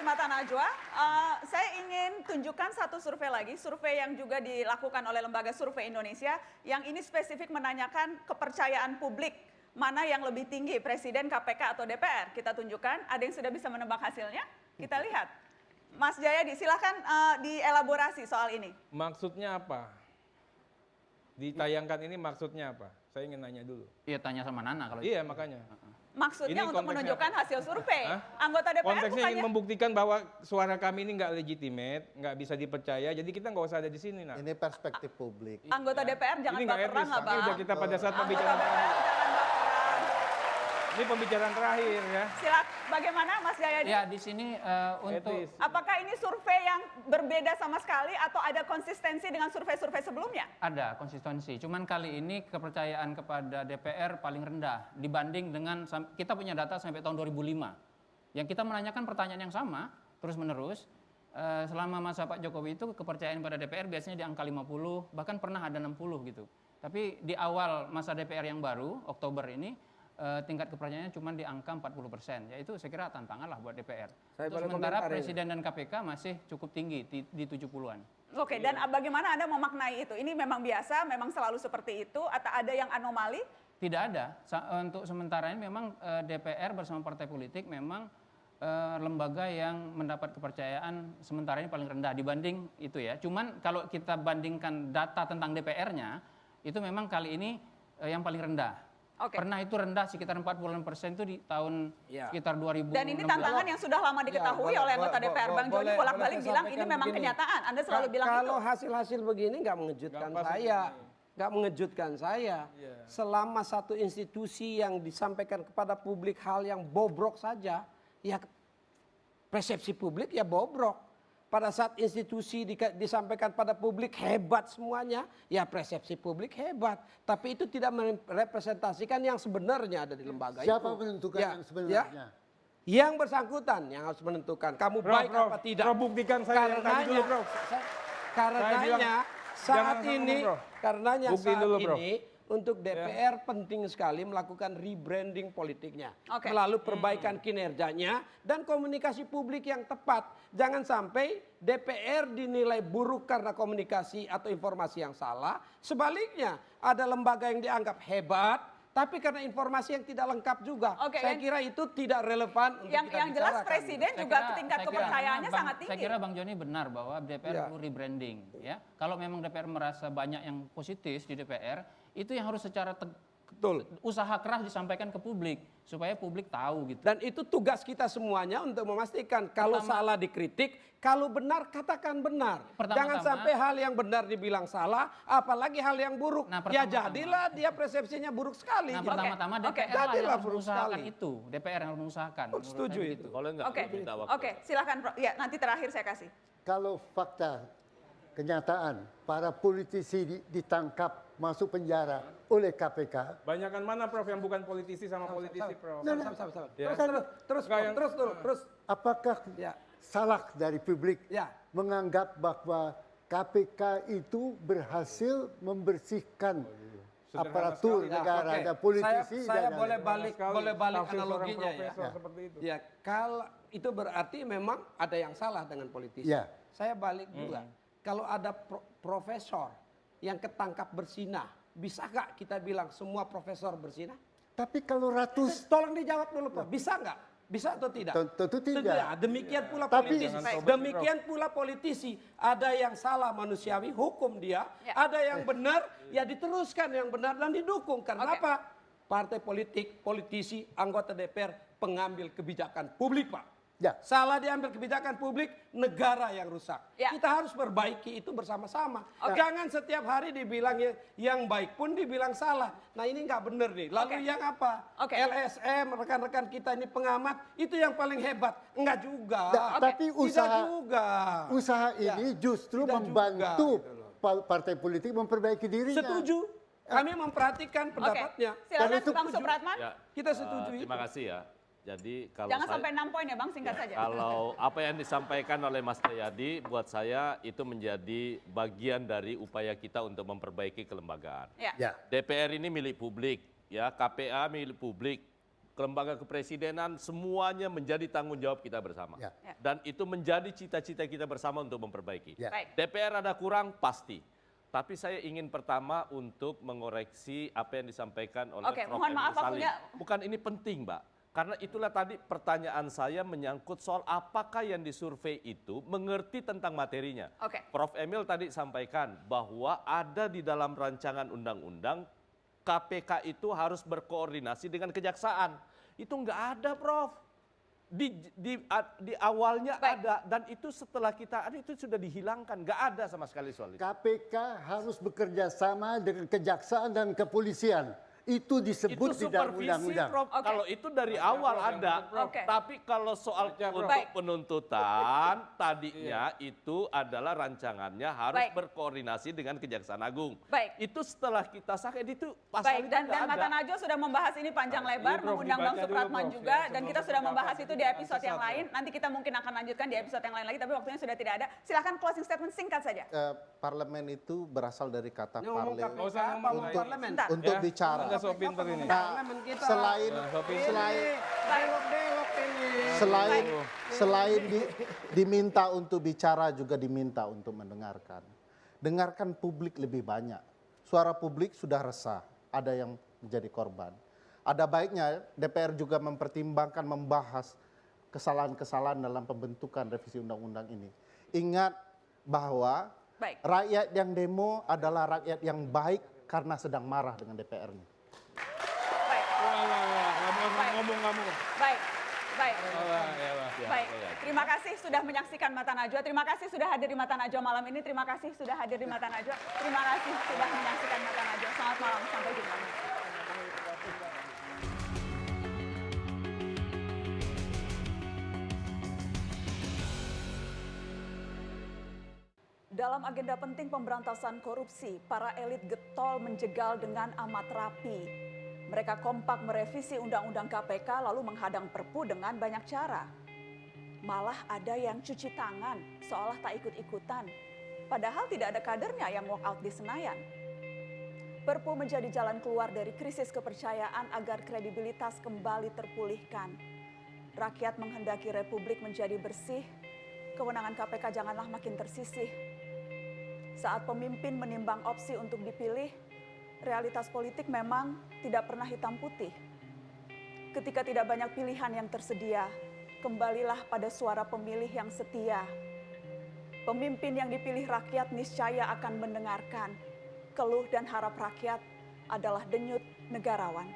Mata Najwa, saya ingin tunjukkan satu survei lagi, survei yang juga dilakukan oleh Lembaga Survei Indonesia, yang ini spesifik menanyakan kepercayaan publik, mana yang lebih tinggi, Presiden, KPK, atau DPR. Kita tunjukkan, ada yang sudah bisa menebak hasilnya? Kita lihat. Mas Jayadi, silakan dielaborasi soal ini. Maksudnya apa? Ditayangkan ini maksudnya apa? Saya ingin nanya dulu. Iya, tanya sama Nana kalau Iya, makanya. Maksudnya Ini untuk konteksnya menunjukkan apa? hasil survei. Hah? Anggota DPR Konteksnya ingin bukannya... membuktikan bahwa suara kami ini nggak legitimate, nggak bisa dipercaya, jadi kita nggak usah ada di sini. Nah. Ini perspektif publik. Anggota DPR jangan Ini nggak baperan etis. lah, Ini Bang. udah kita pada saat Anggota pembicaraan DPR terakhir. jangan baperan. Ini pembicaraan terakhir ya. Bagaimana Mas Jayadi? ya di sini untuk Etis. Apakah ini survei yang berbeda sama sekali atau ada konsistensi dengan survei-survei sebelumnya? ada konsistensi. Cuman kali ini kepercayaan kepada DPR paling rendah dibanding dengan kita punya data sampai tahun 2005. Yang kita menanyakan pertanyaan yang sama terus-menerus. Selama masa Pak Jokowi itu kepercayaan pada DPR biasanya di angka 50, bahkan pernah ada 60 gitu. Tapi di awal masa DPR yang baru, Oktober ini, tingkat kepercayaannya cuma di angka 40%. Ya itu saya kira tantangan lah buat DPR. Sementara Presiden dan KPK masih cukup tinggi di 70-an. Oke, dan bagaimana Anda memaknai itu? Ini memang biasa, memang selalu seperti itu, atau ada yang anomali? Tidak ada. Untuk sementara ini memang DPR bersama partai politik memang lembaga yang mendapat kepercayaan sementara ini paling rendah dibanding itu ya. Cuman kalau kita bandingkan data tentang DPR-nya, itu memang kali ini yang paling rendah. Oke. Pernah itu rendah sekitar 40% itu di tahun sekitar 2016. Dan ini tantangan yang sudah lama diketahui oleh anggota DPR. Bang Joni bolak-balik bilang ini memang kenyataan. Anda selalu bilang itu. Kalau hasil-hasil begini nggak mengejutkan saya. Nggak mengejutkan saya. Selama satu institusi yang disampaikan kepada publik hal yang bobrok saja, ya persepsi publik ya bobrok. Pada saat institusi disampaikan pada publik hebat semuanya, ya persepsi publik hebat. Tapi itu tidak merepresentasikan yang sebenarnya ada di lembaga itu. Siapa menentukan yang sebenarnya? Yang bersangkutan yang harus menentukan. Kamu baik apa tidak. Prof, buktikan saya yang tadi dulu, Prof. Karenanya saat ini, karenanya Buktiin saat dulu, Prof. ini untuk DPR penting sekali melakukan rebranding politiknya. Oke. Melalui perbaikan kinerjanya dan komunikasi publik yang tepat. Jangan sampai DPR dinilai buruk karena komunikasi atau informasi yang salah. Sebaliknya ada lembaga yang dianggap hebat, tapi karena informasi yang tidak lengkap juga. Oke, saya kira itu tidak relevan untuk kita yang jelas bicarakan. Presiden juga tingkat kepercayaannya sangat tinggi. Saya kira Bang Joni benar bahwa DPR perlu rebranding. Ya, kalau memang DPR merasa banyak yang positif di DPR, itu yang harus secara usaha keras disampaikan ke publik supaya publik tahu gitu. Dan itu tugas kita semuanya untuk memastikan kalau salah dikritik, kalau benar katakan benar. Jangan sampai hal yang benar dibilang salah, apalagi hal yang buruk. Ya jadilah dia persepsinya buruk sekali. Nah, pertama-tama DPR lah yang harus mengusahakan itu. DPR yang harus mengusahakan. Setuju itu. Kalau enggak, minta waktu. Oke, silakan Prof. Ya, nanti terakhir saya kasih. Kalau fakta kenyataan para politisi ditangkap masuk penjara oleh KPK. Banyakan mana Prof yang bukan politisi sama politisi, Prof? Terus. Apakah salah dari publik menganggap bahwa KPK itu berhasil membersihkan aparatur negara dan politisi? Saya boleh balik analoginya ya. Seperti itu. Ya, kalau itu berarti memang ada yang salah dengan politisi. Ya. Saya balik juga. Kalau ada profesor yang ketangkap bersinah, bisa nggak kita bilang semua profesor bersinah? Tapi kalau ratus... Tolong dijawab dulu, Prof. Bisa nggak? Bisa atau tidak? Tentu tidak. Demikian pula Tapi, politisi. Demikian pula politisi. Ada yang salah manusiawi, hukum dia. Ada yang benar, ya diteruskan yang benar dan didukung. Karena apa? Partai politik, politisi, anggota DPR, pengambil kebijakan publik, Pak. Ya. Salah diambil kebijakan publik, negara yang rusak. Kita harus perbaiki itu bersama-sama. Jangan setiap hari dibilang yang baik pun dibilang salah. Nah ini nggak benar nih. Lalu yang apa? LSM, rekan-rekan kita ini pengamat, itu yang paling hebat. Enggak juga. Tapi usaha Ya. ini justru Tidak membantu juga, partai politik memperbaiki dirinya. Setuju. Kami memperhatikan pendapatnya. Silakan Bang Supratman. Kita setuju itu. Terima kasih ya. Jadi kalau Jangan sampai 6 poin ya Bang, singkat saja. Kalau apa yang disampaikan oleh Mas Jayadi buat saya itu menjadi bagian dari upaya kita untuk memperbaiki kelembagaan. Ya. DPR ini milik publik, ya KPA milik publik, lembaga kepresidenan, semuanya menjadi tanggung jawab kita bersama. Ya. Dan itu menjadi cita-cita kita bersama untuk memperbaiki. Ya. Baik. DPR ada kurang, pasti. Tapi saya ingin pertama untuk mengoreksi apa yang disampaikan oleh Oke, Prof. mohon Emil maaf, Salim. waktunya. Bukan ini penting, Mbak. Karena itulah tadi pertanyaan saya menyangkut soal apakah yang disurvei itu mengerti tentang materinya. Oke. Prof. Emil tadi sampaikan bahwa ada di dalam rancangan undang-undang KPK itu harus berkoordinasi dengan kejaksaan. Itu nggak ada, Prof. Di awalnya Baik. ada, dan itu setelah kita ada itu sudah dihilangkan, nggak ada sama sekali soal itu. KPK harus bekerja sama dengan kejaksaan dan kepolisian. Itu disebut di dalam supervisi, undang-undang. Prof. Oke. Kalau itu dari awal ada. Oke. Tapi kalau soal untuk Baik. penuntutan, tadinya itu adalah rancangannya harus Baik. berkoordinasi dengan Kejaksaan Agung. Baik. Itu setelah kita sah, itu pasal Baik, itu dan nggak Mata ada. Najwa sudah membahas ini panjang lebar, Prof, mengundang Bang dibaca dulu, Supratman Prof, juga, ya, dan sebelum kita sudah kita membahas bahas itu itu di di episode yang satu. lain. Nanti kita mungkin akan lanjutkan di episode yang lain lagi, tapi waktunya sudah tidak ada. Silahkan closing statement singkat saja. Parlemen itu berasal dari kata Ini ngomong parle KPK, Nggak usah ngomong ngomong lagi. parlemen. Bentar. untuk Ya, bicara. Anda so pinter ini. Nah, Parlemen kita. selain diminta untuk bicara juga diminta untuk mendengarkan. Dengarkan publik lebih banyak. Suara publik sudah resah, ada yang menjadi korban. Ada baiknya DPR juga mempertimbangkan membahas kesalahan-kesalahan dalam pembentukan revisi undang-undang ini. Ingat bahwa Baik. rakyat yang demo adalah rakyat yang baik karena sedang marah dengan DPR-nya. Baik, Wah, ngomong kamu. baik, baik. Ya, Baik, terima kasih sudah menyaksikan Mata Najwa. Terima kasih sudah hadir di Mata Najwa malam ini. Terima kasih sudah hadir di Mata Najwa. Terima kasih sudah menyaksikan Mata Najwa. Selamat malam, sampai jumpa. Dalam agenda penting pemberantasan korupsi, para elit getol menjegal dengan amat rapi. Mereka kompak merevisi Undang-Undang KPK lalu menghadang Perpu dengan banyak cara. Malah ada yang cuci tangan seolah tak ikut-ikutan. Padahal tidak ada kadernya yang walk out di Senayan. Perpu menjadi jalan keluar dari krisis kepercayaan agar kredibilitas kembali terpulihkan. Rakyat menghendaki Republik menjadi bersih, kewenangan KPK janganlah makin tersisih. Saat pemimpin menimbang opsi untuk dipilih, realitas politik memang tidak pernah hitam putih. Ketika tidak banyak pilihan yang tersedia, kembalilah pada suara pemilih yang setia. Pemimpin yang dipilih rakyat niscaya akan mendengarkan. Keluh dan harap rakyat adalah denyut negarawan.